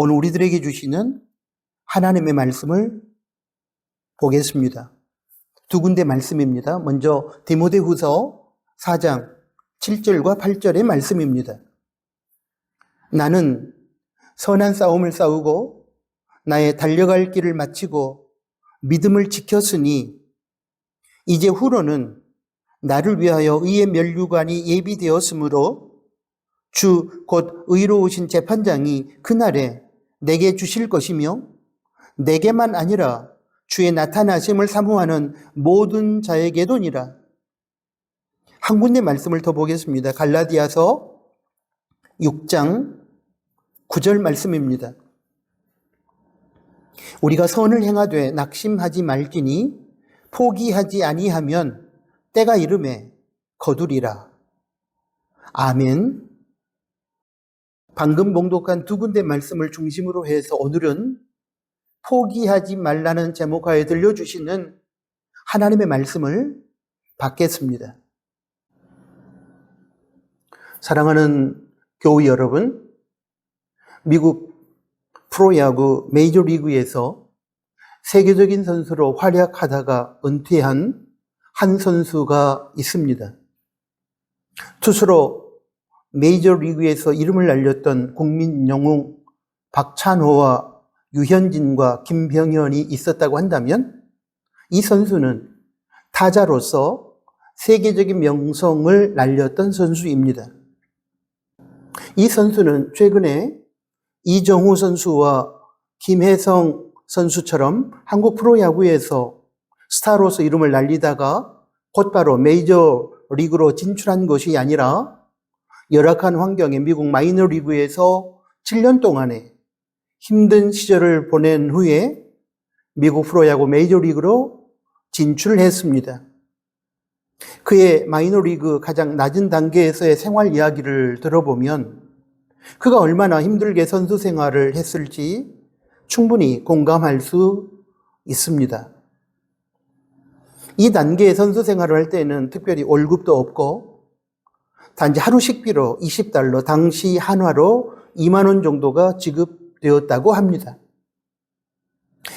오늘 우리들에게 주시는 하나님의 말씀을 보겠습니다. 두 군데 말씀입니다. 먼저 디모데후서 4장 7절과 8절의 말씀입니다. 나는 선한 싸움을 싸우고 나의 달려갈 길을 마치고 믿음을 지켰으니 이제 후로는 나를 위하여 의의 면류관이 예비되었으므로 주 곧 의로우신 재판장이 그날에 내게 주실 것이며 내게만 아니라 주의 나타나심을 사모하는 모든 자에게도니라. 한 군데 말씀을 더 보겠습니다. 갈라디아서 6장 9절 말씀입니다. 우리가 선을 행하되 낙심하지 말지니 포기하지 아니하면 때가 이름에 거두리라. 아멘. 방금 봉독한 두 군데 말씀을 중심으로 해서 오늘은 포기하지 말라는 제목하에 들려주시는 하나님의 말씀을 받겠습니다. 사랑하는 교우 여러분, 미국 프로야구 메이저리그에서 세계적인 선수로 활약하다가 은퇴한 한 선수가 있습니다. 투수로 메이저리그에서 이름을 날렸던 국민 영웅 박찬호와 유현진과 김병현이 있었다고 한다면 이 선수는 타자로서 세계적인 명성을 날렸던 선수입니다. 이 선수는 최근에 이정후 선수와 김혜성 선수처럼 한국 프로야구에서 스타로서 이름을 날리다가 곧바로 메이저리그로 진출한 것이 아니라 열악한 환경의 미국 마이너리그에서 7년 동안의 힘든 시절을 보낸 후에 미국 프로야구 메이저리그로 진출했습니다. 그의 마이너리그 가장 낮은 단계에서의 생활 이야기를 들어보면 그가 얼마나 힘들게 선수 생활을 했을지 충분히 공감할 수 있습니다. 이 단계의 선수 생활을 할 때는 특별히 월급도 없고 단지 하루 식비로 $20, 당시 한화로 2만 원 정도가 지급되었다고 합니다.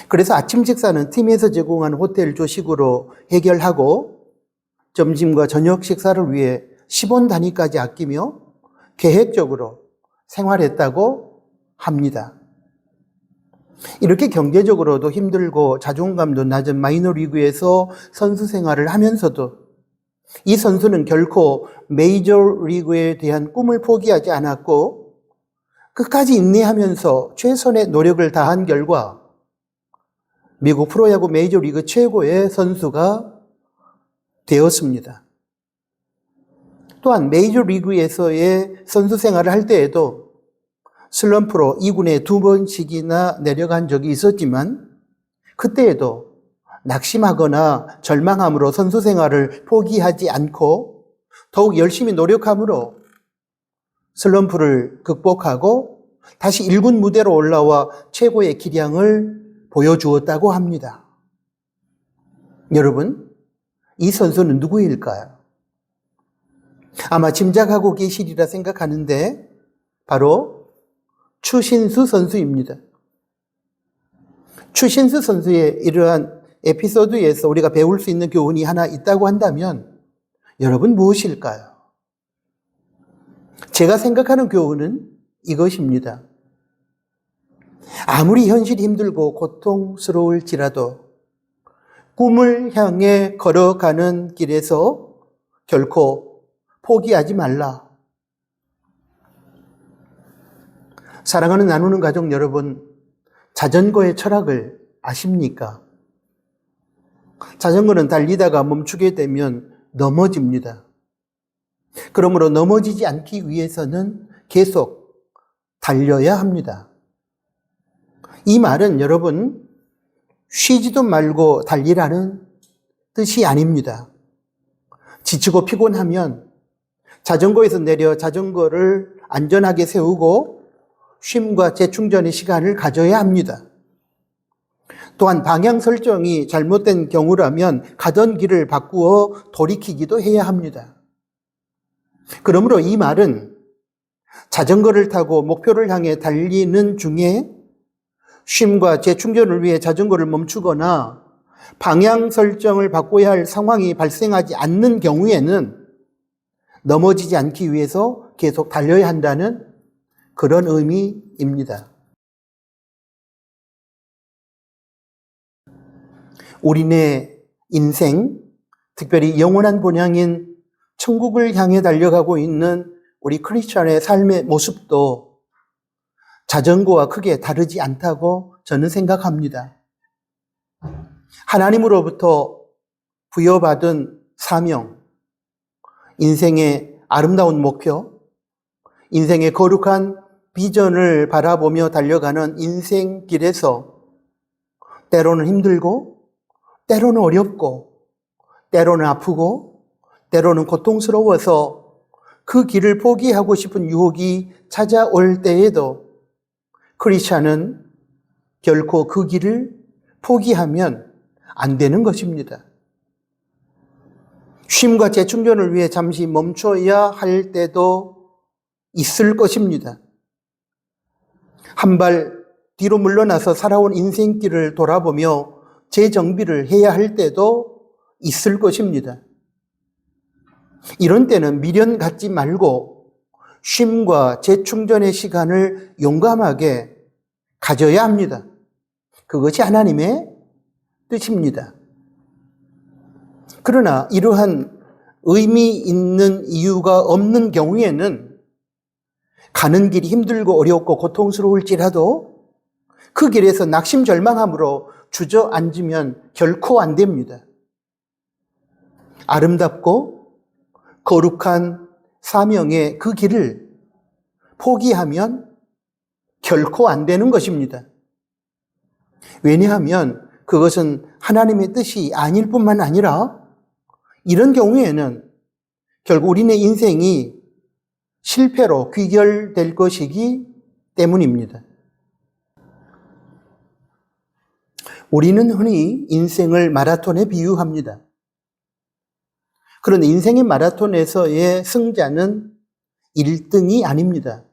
그래서 아침 식사는 팀에서 제공한 호텔 조식으로 해결하고 점심과 저녁 식사를 위해 10원 단위까지 아끼며 계획적으로 생활했다고 합니다. 이렇게 경제적으로도 힘들고 자존감도 낮은 마이너리그에서 선수 생활을 하면서도 이 선수는 결코 메이저리그에 대한 꿈을 포기하지 않았고 끝까지 인내하면서 최선의 노력을 다한 결과 미국 프로야구 메이저리그 최고의 선수가 되었습니다. 또한 메이저리그에서의 선수 생활을 할 때에도 슬럼프로 2군에 2번씩이나 내려간 적이 있었지만 그때에도 낙심하거나 절망함으로 선수 생활을 포기하지 않고 더욱 열심히 노력함으로 슬럼프를 극복하고 다시 1군 무대로 올라와 최고의 기량을 보여주었다고 합니다. 여러분, 이 선수는 누구일까요? 아마 짐작하고 계시리라 생각하는데 바로 추신수 선수입니다. 추신수 선수의 이러한 에피소드에서 우리가 배울 수 있는 교훈이 하나 있다고 한다면 여러분 무엇일까요? 제가 생각하는 교훈은 이것입니다. 아무리 현실이 힘들고 고통스러울지라도 꿈을 향해 걸어가는 길에서 결코 포기하지 말라. 사랑하는 나누는 가족 여러분, 자전거의 철학을 아십니까? 자전거는 달리다가 멈추게 되면 넘어집니다. 그러므로 넘어지지 않기 위해서는 계속 달려야 합니다. 이 말은 여러분 쉬지도 말고 달리라는 뜻이 아닙니다. 지치고 피곤하면 자전거에서 내려 자전거를 안전하게 세우고 쉼과 재충전의 시간을 가져야 합니다. 또한 방향 설정이 잘못된 경우라면 가던 길을 바꾸어 돌이키기도 해야 합니다. 그러므로 이 말은 자전거를 타고 목표를 향해 달리는 중에 쉼과 재충전을 위해 자전거를 멈추거나 방향 설정을 바꿔야 할 상황이 발생하지 않는 경우에는 넘어지지 않기 위해서 계속 달려야 한다는 그런 의미입니다. 우리네 인생, 특별히 영원한 본향인 천국을 향해 달려가고 있는 우리 크리스찬의 삶의 모습도 자전거와 크게 다르지 않다고 저는 생각합니다. 하나님으로부터 부여받은 사명, 인생의 아름다운 목표, 인생의 거룩한 비전을 바라보며 달려가는 인생길에서 때로는 힘들고, 때로는 어렵고, 때로는 아프고, 때로는 고통스러워서 그 길을 포기하고 싶은 유혹이 찾아올 때에도 크리스찬은 결코 그 길을 포기하면 안 되는 것입니다. 쉼과 재충전을 위해 잠시 멈춰야 할 때도 있을 것입니다. 한 발 뒤로 물러나서 살아온 인생길을 돌아보며 재정비를 해야 할 때도 있을 것입니다. 이런 때는 미련 갖지 말고 쉼과 재충전의 시간을 용감하게 가져야 합니다. 그것이 하나님의 뜻입니다. 그러나 이러한 의미 있는 이유가 없는 경우에는 가는 길이 힘들고 어렵고 고통스러울지라도 그 길에서 낙심절망함으로 주저앉으면 결코 안 됩니다. 아름답고 거룩한 사명의 그 길을 포기하면 결코 안 되는 것입니다. 왜냐하면 그것은 하나님의 뜻이 아닐 뿐만 아니라 이런 경우에는 결국 우리네 인생이 실패로 귀결될 것이기 때문입니다. 우리는 흔히 인생을 마라톤에 비유합니다. 그런데 인생의 마라톤에서의 승자는 1등이 아닙니다.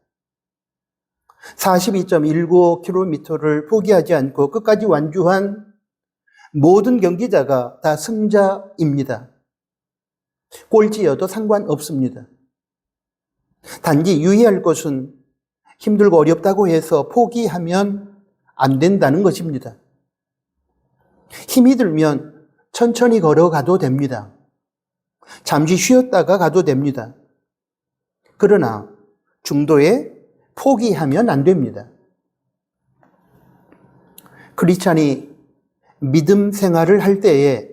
42.19km를 포기하지 않고 끝까지 완주한 모든 경기자가 다 승자입니다. 꼴찌여도 상관없습니다. 단지 유의할 것은 힘들고 어렵다고 해서 포기하면 안 된다는 것입니다. 힘이 들면 천천히 걸어가도 됩니다. 잠시 쉬었다가 가도 됩니다. 그러나 중도에 포기하면 안 됩니다. 크리스찬이 믿음 생활을 할 때에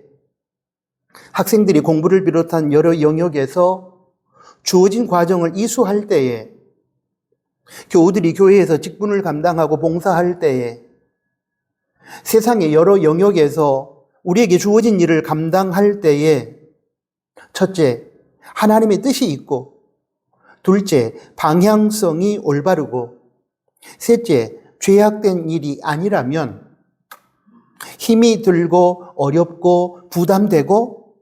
학생들이 공부를 비롯한 여러 영역에서 주어진 과정을 이수할 때에 교우들이 교회에서 직분을 감당하고 봉사할 때에 세상의 여러 영역에서 우리에게 주어진 일을 감당할 때에 첫째, 하나님의 뜻이 있고 둘째, 방향성이 올바르고 셋째, 죄악된 일이 아니라면 힘이 들고 어렵고 부담되고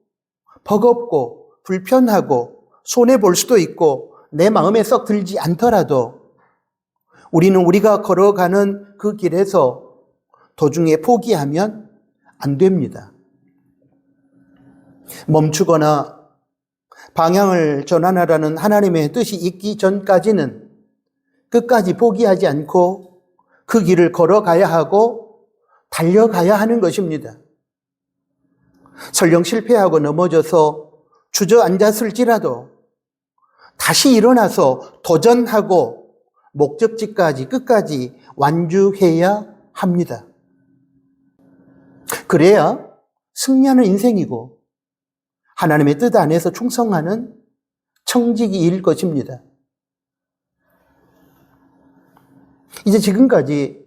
버겁고 불편하고 손해볼 수도 있고 내 마음에 썩 들지 않더라도 우리는 우리가 걸어가는 그 길에서 도중에 포기하면 안 됩니다. 멈추거나 방향을 전환하라는 하나님의 뜻이 있기 전까지는 끝까지 포기하지 않고 그 길을 걸어가야 하고 달려가야 하는 것입니다. 설령 실패하고 넘어져서 주저앉았을지라도 다시 일어나서 도전하고 목적지까지 끝까지 완주해야 합니다. 그래야 승리하는 인생이고 하나님의 뜻 안에서 충성하는 청지기일 것입니다. 이제 지금까지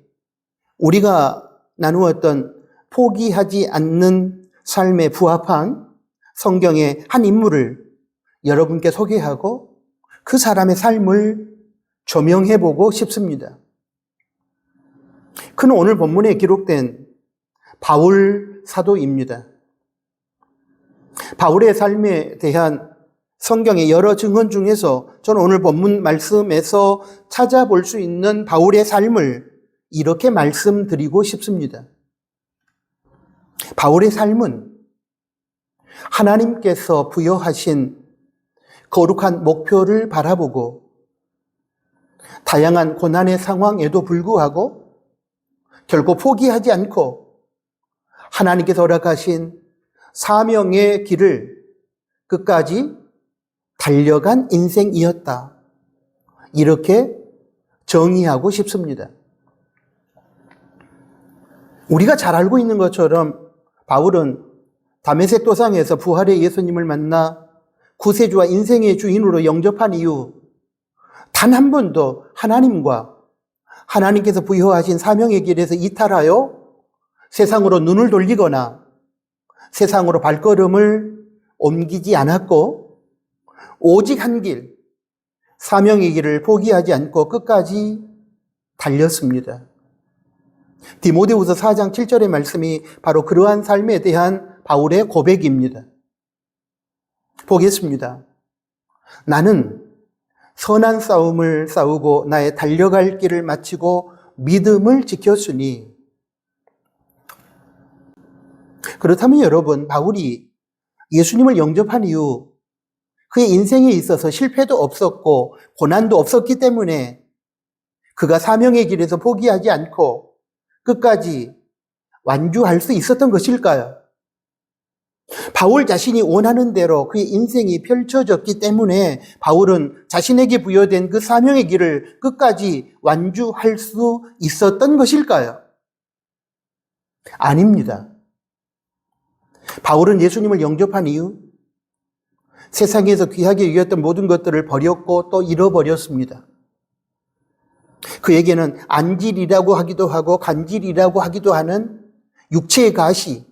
우리가 나누었던 포기하지 않는 삶에 부합한 성경의 한 인물을 여러분께 소개하고 그 사람의 삶을 조명해보고 싶습니다. 그는 오늘 본문에 기록된 바울 사도입니다. 바울의 삶에 대한 성경의 여러 증언 중에서 저는 오늘 본문 말씀에서 찾아볼 수 있는 바울의 삶을 이렇게 말씀드리고 싶습니다. 바울의 삶은 하나님께서 부여하신 거룩한 목표를 바라보고 다양한 고난의 상황에도 불구하고 결코 포기하지 않고 하나님께서 허락하신 사명의 길을 끝까지 달려간 인생이었다. 이렇게 정의하고 싶습니다. 우리가 잘 알고 있는 것처럼 바울은 다메섹 도상에서 부활의 예수님을 만나 구세주와 인생의 주인으로 영접한 이후 단 한 번도 하나님과 하나님께서 부여하신 사명의 길에서 이탈하여 세상으로 눈을 돌리거나 세상으로 발걸음을 옮기지 않았고 오직 한 길, 사명의 길을 포기하지 않고 끝까지 달렸습니다. 디모데후서 4장 7절의 말씀이 바로 그러한 삶에 대한 바울의 고백입니다. 보겠습니다. 나는 선한 싸움을 싸우고 나의 달려갈 길을 마치고 믿음을 지켰으니. 그렇다면 여러분, 바울이 예수님을 영접한 이후 그의 인생에 있어서 실패도 없었고 고난도 없었기 때문에 그가 사명의 길에서 포기하지 않고 끝까지 완주할 수 있었던 것일까요? 바울 자신이 원하는 대로 그의 인생이 펼쳐졌기 때문에 바울은 자신에게 부여된 그 사명의 길을 끝까지 완주할 수 있었던 것일까요? 아닙니다. 바울은 예수님을 영접한 이후 세상에서 귀하게 여겼던 모든 것들을 버렸고 또 잃어버렸습니다. 그에게는 안질이라고 하기도 하고 간질이라고 하기도 하는 육체의 가시,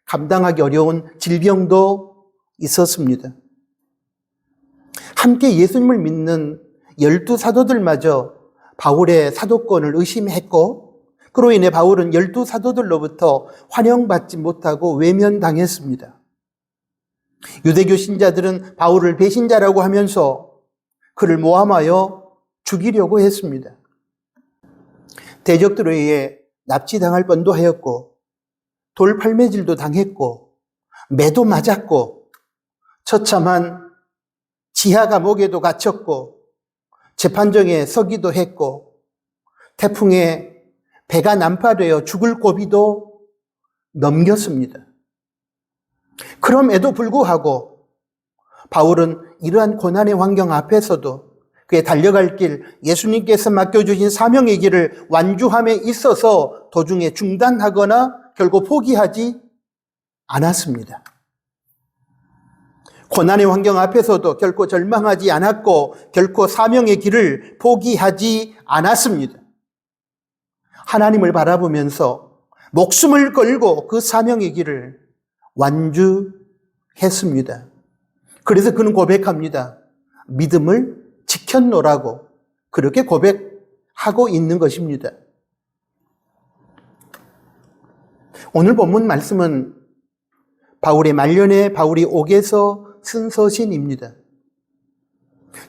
감당하기 어려운 질병도 있었습니다. 함께 예수님을 믿는 12사도들마저 바울의 사도권을 의심했고 그로 인해 바울은 12사도들로부터 환영받지 못하고 외면당했습니다. 유대교 신자들은 바울을 배신자라고 하면서 그를 모함하여 죽이려고 했습니다. 대적들에 의해 납치당할 뻔도 하였고 돌팔매질도 당했고 매도 맞았고 처참한 지하 감옥에도 갇혔고 재판정에 서기도 했고 태풍에 배가 난파되어 죽을 고비도 넘겼습니다. 그럼에도 불구하고 바울은 이러한 고난의 환경 앞에서도 그의 달려갈 길, 예수님께서 맡겨주신 사명의 길을 완주함에 있어서 도중에 중단하거나 결국 포기하지 않았습니다. 고난의 환경 앞에서도 결코 절망하지 않았고 결코 사명의 길을 포기하지 않았습니다. 하나님을 바라보면서 목숨을 걸고 그 사명의 길을 완주했습니다. 그래서 그는 고백합니다. 믿음을 지켰노라고 그렇게 고백하고 있는 것입니다. 오늘 본문 말씀은 바울의 말년에 바울이 옥에서 쓴 서신입니다.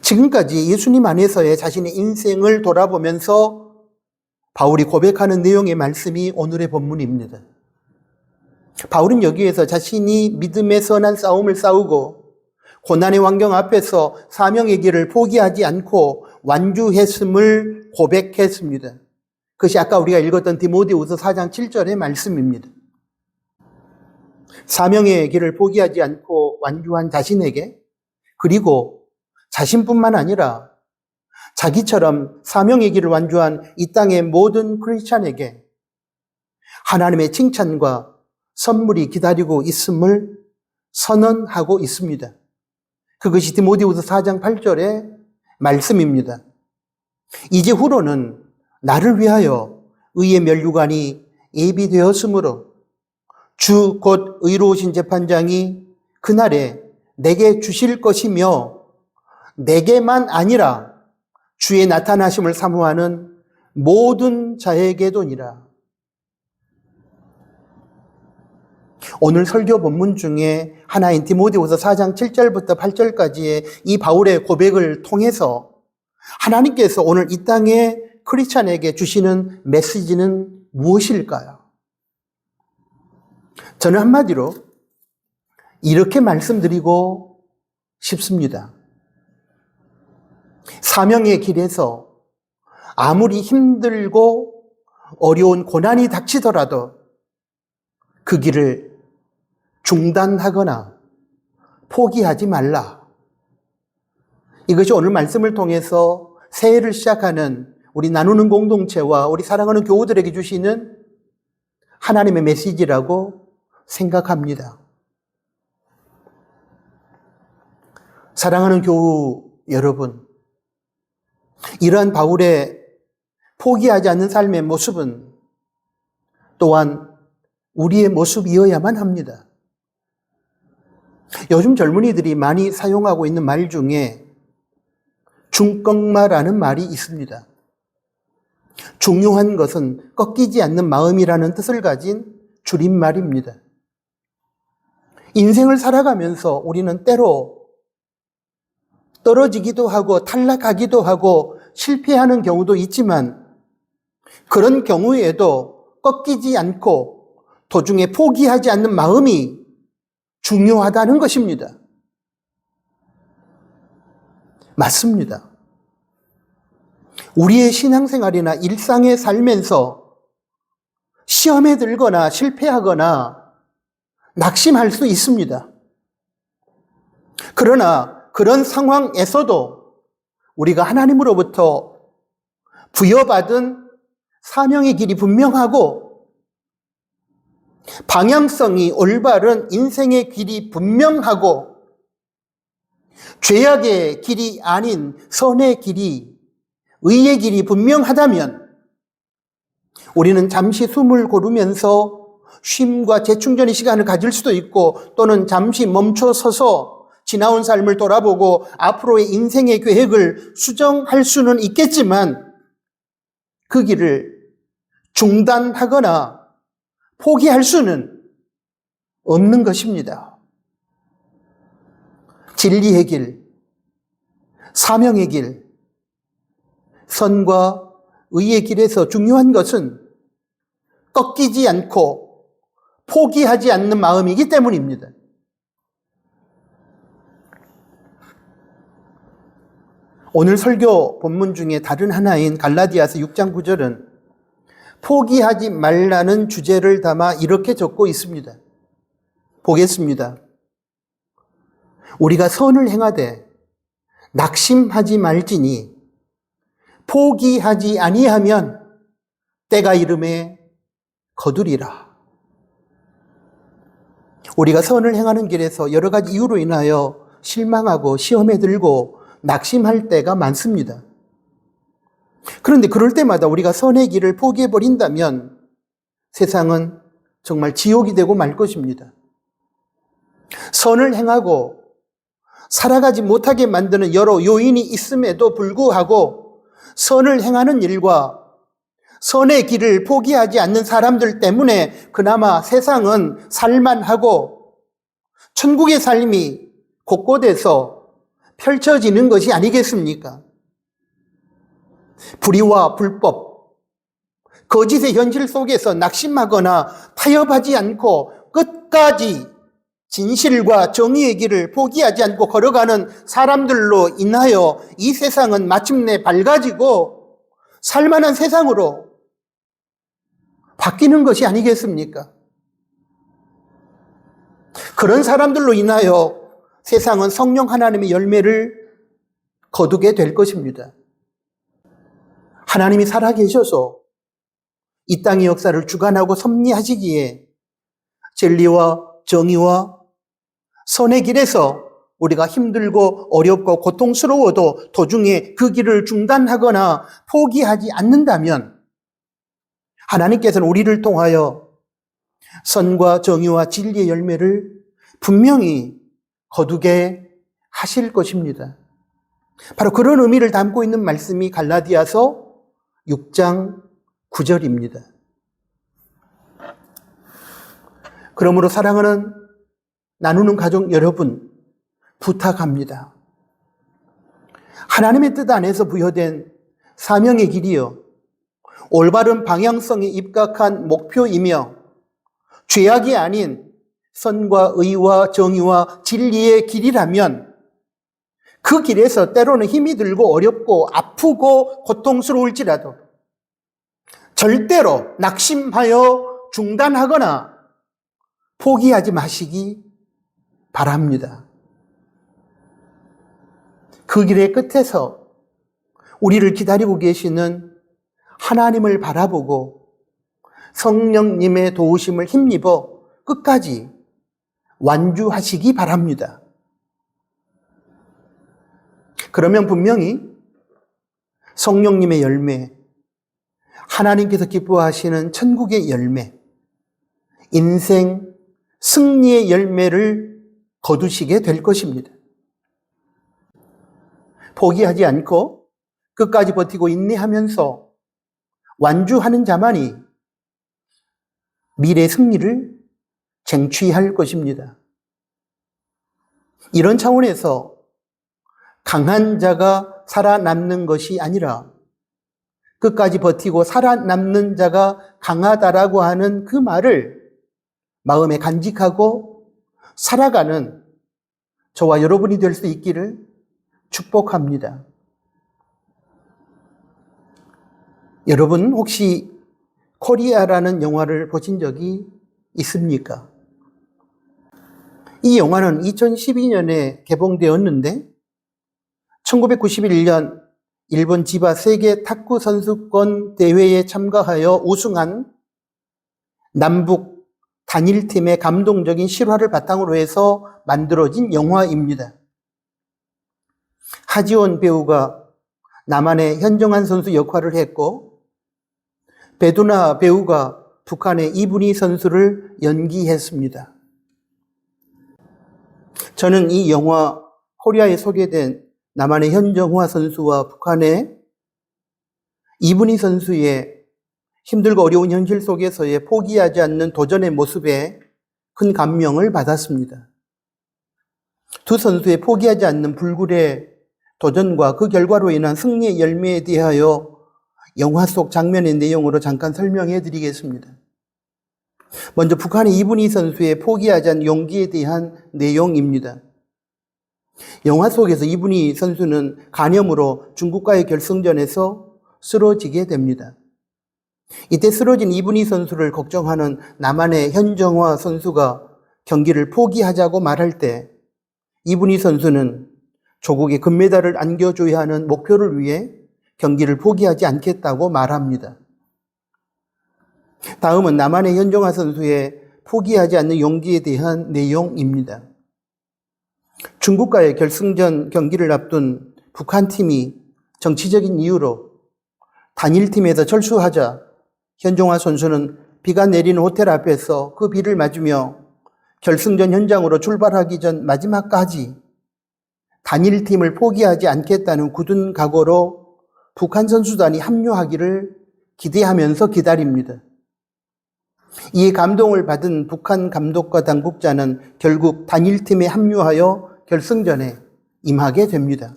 지금까지 예수님 안에서의 자신의 인생을 돌아보면서 바울이 고백하는 내용의 말씀이 오늘의 본문입니다. 바울은 여기에서 자신이 믿음의 선한 싸움을 싸우고 고난의 환경 앞에서 사명의 길을 포기하지 않고 완주했음을 고백했습니다. 그것이 아까 우리가 읽었던 디모데후서 4장 7절의 말씀입니다. 사명의 길을 포기하지 않고 완주한 자신에게 그리고 자신뿐만 아니라 자기처럼 사명의 길을 완주한 이 땅의 모든 크리스찬에게 하나님의 칭찬과 선물이 기다리고 있음을 선언하고 있습니다. 그것이 디모데후서 4장 8절의 말씀입니다. 이제 후로는 나를 위하여 의의 면류관이 예비되었으므로 주 곧 의로우신 재판장이 그날에 내게 주실 것이며 내게만 아니라 주의 나타나심을 사모하는 모든 자에게도니라. 오늘 설교 본문 중에 하나인 디모데후서 4장 7절부터 8절까지의 이 바울의 고백을 통해서 하나님께서 오늘 이 땅에 크리스찬에게 주시는 메시지는 무엇일까요? 저는 한마디로 이렇게 말씀드리고 싶습니다. 사명의 길에서 아무리 힘들고 어려운 고난이 닥치더라도 그 길을 중단하거나 포기하지 말라. 이것이 오늘 말씀을 통해서 새해를 시작하는 우리 나누는 공동체와 우리 사랑하는 교우들에게 주시는 하나님의 메시지라고 생각합니다. 사랑하는 교우 여러분, 이러한 바울의 포기하지 않는 삶의 모습은 또한 우리의 모습이어야만 합니다. 요즘 젊은이들이 많이 사용하고 있는 말 중에 중꺾마라는 말이 있습니다. 중요한 것은 꺾이지 않는 마음이라는 뜻을 가진 줄임말입니다. 인생을 살아가면서 우리는 때로 떨어지기도 하고 탈락하기도 하고 실패하는 경우도 있지만 그런 경우에도 꺾이지 않고 도중에 포기하지 않는 마음이 중요하다는 것입니다. 맞습니다. 우리의 신앙생활이나 일상에 살면서 시험에 들거나 실패하거나 낙심할 수 있습니다. 그러나 그런 상황에서도 우리가 하나님으로부터 부여받은 사명의 길이 분명하고 방향성이 올바른 인생의 길이 분명하고 죄악의 길이 아닌 선의 길이, 의의 길이 분명하다면 우리는 잠시 숨을 고르면서 쉼과 재충전의 시간을 가질 수도 있고 또는 잠시 멈춰서서 지나온 삶을 돌아보고 앞으로의 인생의 계획을 수정할 수는 있겠지만 그 길을 중단하거나 포기할 수는 없는 것입니다. 진리의 길, 사명의 길, 선과 의의 길에서 중요한 것은 꺾이지 않고 포기하지 않는 마음이기 때문입니다. 오늘 설교 본문 중에 다른 하나인 갈라디아서 6장 9절은 포기하지 말라는 주제를 담아 이렇게 적고 있습니다. 보겠습니다. 우리가 선을 행하되 낙심하지 말지니 포기하지 아니하면 때가 이름에 거두리라. 우리가 선을 행하는 길에서 여러 가지 이유로 인하여 실망하고 시험에 들고 낙심할 때가 많습니다. 그런데 그럴 때마다 우리가 선의 길을 포기해버린다면 세상은 정말 지옥이 되고 말 것입니다. 선을 행하고 살아가지 못하게 만드는 여러 요인이 있음에도 불구하고 선을 행하는 일과 선의 길을 포기하지 않는 사람들 때문에 그나마 세상은 살만하고 천국의 삶이 곳곳에서 펼쳐지는 것이 아니겠습니까? 불의와 불법, 거짓의 현실 속에서 낙심하거나 타협하지 않고 끝까지 진실과 정의의 길을 포기하지 않고 걸어가는 사람들로 인하여 이 세상은 마침내 밝아지고 살만한 세상으로 바뀌는 것이 아니겠습니까? 그런 사람들로 인하여 세상은 성령 하나님의 열매를 거두게 될 것입니다. 하나님이 살아계셔서 이 땅의 역사를 주관하고 섭리하시기에 진리와 정의와 선의 길에서 우리가 힘들고 어렵고 고통스러워도 도중에 그 길을 중단하거나 포기하지 않는다면 하나님께서는 우리를 통하여 선과 정의와 진리의 열매를 분명히 거두게 하실 것입니다. 바로 그런 의미를 담고 있는 말씀이 갈라디아서 6장 9절입니다. 그러므로 사랑하는 나누는 가족 여러분, 부탁합니다. 하나님의 뜻 안에서 부여된 사명의 길이요, 올바른 방향성에 입각한 목표이며 죄악이 아닌 선과 의와 정의와 진리의 길이라면 그 길에서 때로는 힘이 들고 어렵고 아프고 고통스러울지라도 절대로 낙심하여 중단하거나 포기하지 마시기 바랍니다. 그 길의 끝에서 우리를 기다리고 계시는 하나님을 바라보고 성령님의 도우심을 힘입어 끝까지 완주하시기 바랍니다. 그러면 분명히 성령님의 열매, 하나님께서 기뻐하시는 천국의 열매, 인생 승리의 열매를 거두시게 될 것입니다. 포기하지 않고 끝까지 버티고 인내하면서 완주하는 자만이 미래 승리를 쟁취할 것입니다. 이런 차원에서 강한 자가 살아남는 것이 아니라 끝까지 버티고 살아남는 자가 강하다라고 하는 그 말을 마음에 간직하고 살아가는 저와 여러분이 될 수 있기를 축복합니다. 여러분 혹시 코리아라는 영화를 보신 적이 있습니까? 이 영화는 2012년에 개봉되었는데 1991년 일본 지바 세계 탁구 선수권 대회에 참가하여 우승한 남북 단일팀의 감동적인 실화를 바탕으로 해서 만들어진 영화입니다. 하지원 배우가 남한의 현정환 선수 역할을 했고 배두나 배우가 북한의 이분희 선수를 연기했습니다. 저는 이 영화 코리아에 소개된 남한의 현정화 선수와 북한의 이분희 선수의 힘들고 어려운 현실 속에서의 포기하지 않는 도전의 모습에 큰 감명을 받았습니다. 두 선수의 포기하지 않는 불굴의 도전과 그 결과로 인한 승리의 열매에 대하여 영화 속 장면의 내용으로 잠깐 설명해 드리겠습니다. 먼저 북한의 이분희 선수의 포기하지 않는 용기에 대한 내용입니다. 영화 속에서 이분희 선수는 간염으로 중국과의 결승전에서 쓰러지게 됩니다. 이때 쓰러진 이분희 선수를 걱정하는 남한의 현정화 선수가 경기를 포기하자고 말할 때 이분희 선수는 조국에 금메달을 안겨줘야 하는 목표를 위해 경기를 포기하지 않겠다고 말합니다. 다음은 남한의 현정화 선수의 포기하지 않는 용기에 대한 내용입니다. 중국과의 결승전 경기를 앞둔 북한팀이 정치적인 이유로 단일팀에서 철수하자 현정화 선수는 비가 내리는 호텔 앞에서 그 비를 맞으며 결승전 현장으로 출발하기 전 마지막까지 단일팀을 포기하지 않겠다는 굳은 각오로 북한 선수단이 합류하기를 기대하면서 기다립니다. 이에 감동을 받은 북한 감독과 당국자는 결국 단일팀에 합류하여 결승전에 임하게 됩니다.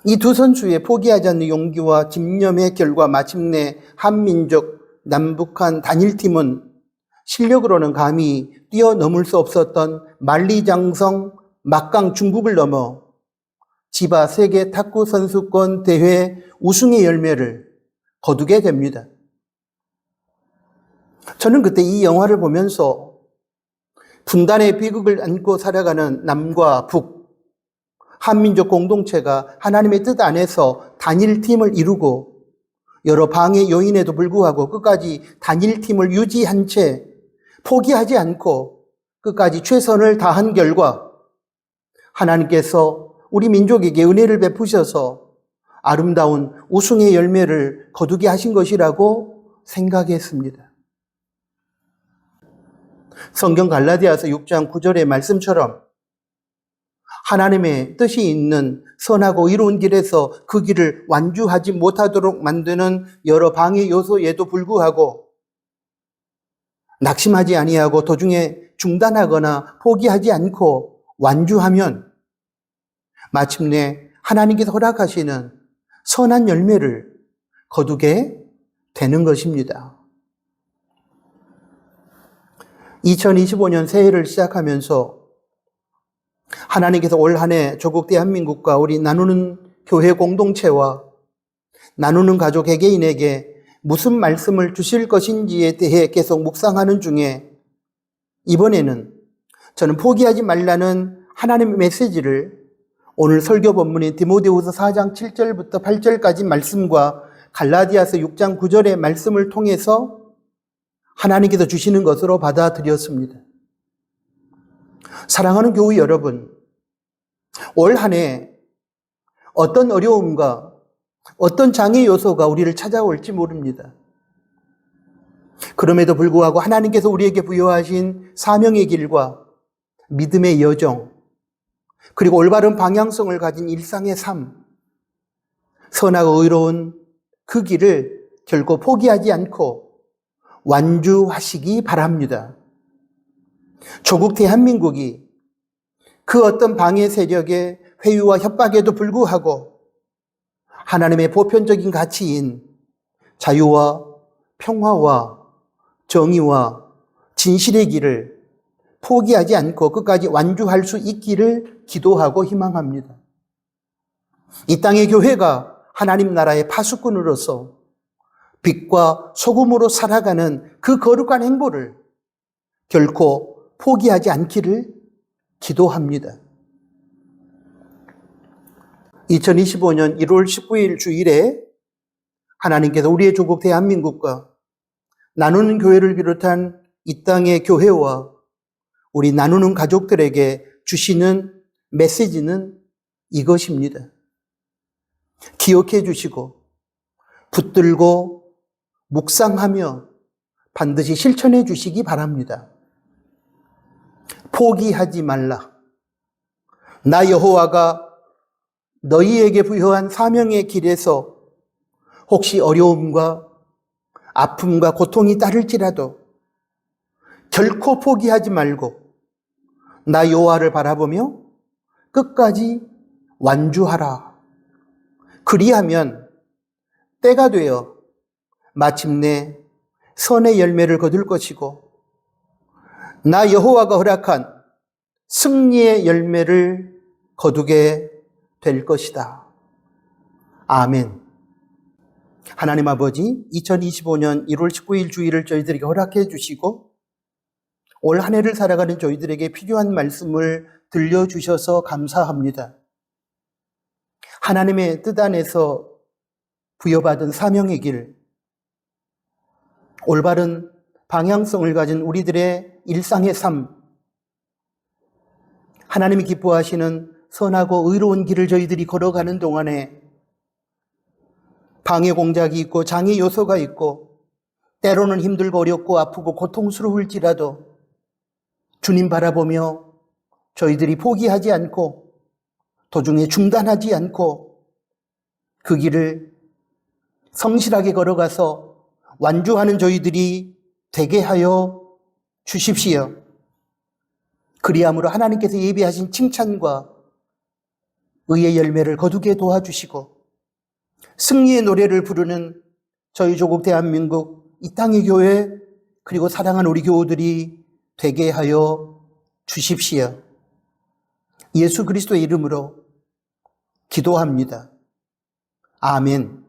이 두 선수의 포기하지 않는 용기와 집념의 결과 마침내 한민족 남북한 단일팀은 실력으로는 감히 뛰어넘을 수 없었던 만리장성 막강 중국을 넘어 지바 세계 탁구 선수권 대회 우승의 열매를 거두게 됩니다. 저는 그때 이 영화를 보면서 분단의 비극을 안고 살아가는 남과 북, 한민족 공동체가 하나님의 뜻 안에서 단일팀을 이루고 여러 방해 요인에도 불구하고 끝까지 단일팀을 유지한 채 포기하지 않고 끝까지 최선을 다한 결과 하나님께서 우리 민족에게 은혜를 베푸셔서 아름다운 우승의 열매를 거두게 하신 것이라고 생각했습니다. 성경 갈라디아서 6장 9절의 말씀처럼 하나님의 뜻이 있는 선하고 이로운 길에서 그 길을 완주하지 못하도록 만드는 여러 방해 요소에도 불구하고 낙심하지 아니하고 도중에 중단하거나 포기하지 않고 완주하면 마침내 하나님께서 허락하시는 선한 열매를 거두게 되는 것입니다. 2025년 새해를 시작하면서 하나님께서 올 한 해 조국 대한민국과 우리 나누는 교회 공동체와 나누는 가족 개개인에게 무슨 말씀을 주실 것인지에 대해 계속 묵상하는 중에 이번에는 저는 포기하지 말라는 하나님의 메시지를 오늘 설교 본문인 디모데후서 4장 7절부터 8절까지 말씀과 갈라디아서 6장 9절의 말씀을 통해서 하나님께서 주시는 것으로 받아들였습니다. 사랑하는 교우 여러분, 올 한 해 어떤 어려움과 어떤 장애 요소가 우리를 찾아올지 모릅니다. 그럼에도 불구하고 하나님께서 우리에게 부여하신 사명의 길과 믿음의 여정, 그리고 올바른 방향성을 가진 일상의 삶, 선하고 의로운 그 길을 결코 포기하지 않고 완주하시기 바랍니다. 조국 대한민국이 그 어떤 방해 세력의 회유와 협박에도 불구하고 하나님의 보편적인 가치인 자유와 평화와 정의와 진실의 길을 포기하지 않고 끝까지 완주할 수 있기를 기도하고 희망합니다. 이 땅의 교회가 하나님 나라의 파수꾼으로서 빛과 소금으로 살아가는 그 거룩한 행보를 결코 포기하지 않기를 기도합니다. 2025년 1월 19일 주일에 하나님께서 우리의 조국 대한민국과 나누는 교회를 비롯한 이 땅의 교회와 우리 나누는 가족들에게 주시는 메시지는 이것입니다. 기억해 주시고 붙들고 묵상하며 반드시 실천해 주시기 바랍니다. 포기하지 말라. 나 여호와가 너희에게 부여한 사명의 길에서 혹시 어려움과 아픔과 고통이 따를지라도 결코 포기하지 말고 나 여호와를 바라보며 끝까지 완주하라. 그리하면 때가 되어 마침내 선의 열매를 거둘 것이고 나 여호와가 허락한 승리의 열매를 거두게 될 것이다. 아멘. 하나님 아버지, 2025년 1월 19일 주일을 저희들에게 허락해 주시고 올 한 해를 살아가는 저희들에게 필요한 말씀을 들려주셔서 감사합니다. 하나님의 뜻 안에서 부여받은 사명의 길, 올바른 방향성을 가진 우리들의 일상의 삶, 하나님이 기뻐하시는 선하고 의로운 길을 저희들이 걸어가는 동안에 방해 공작이 있고 장애 요소가 있고 때로는 힘들고 어렵고 아프고 고통스러울지라도 주님 바라보며 저희들이 포기하지 않고 도중에 중단하지 않고 그 길을 성실하게 걸어가서 완주하는 저희들이 되게 하여 주십시오. 그리함으로 하나님께서 예비하신 칭찬과 의의 열매를 거두게 도와주시고 승리의 노래를 부르는 저희 조국 대한민국 이 땅의 교회 그리고 사랑하는 우리 교우들이 되게 하여 주십시오. 예수 그리스도의 이름으로 기도합니다. 아멘.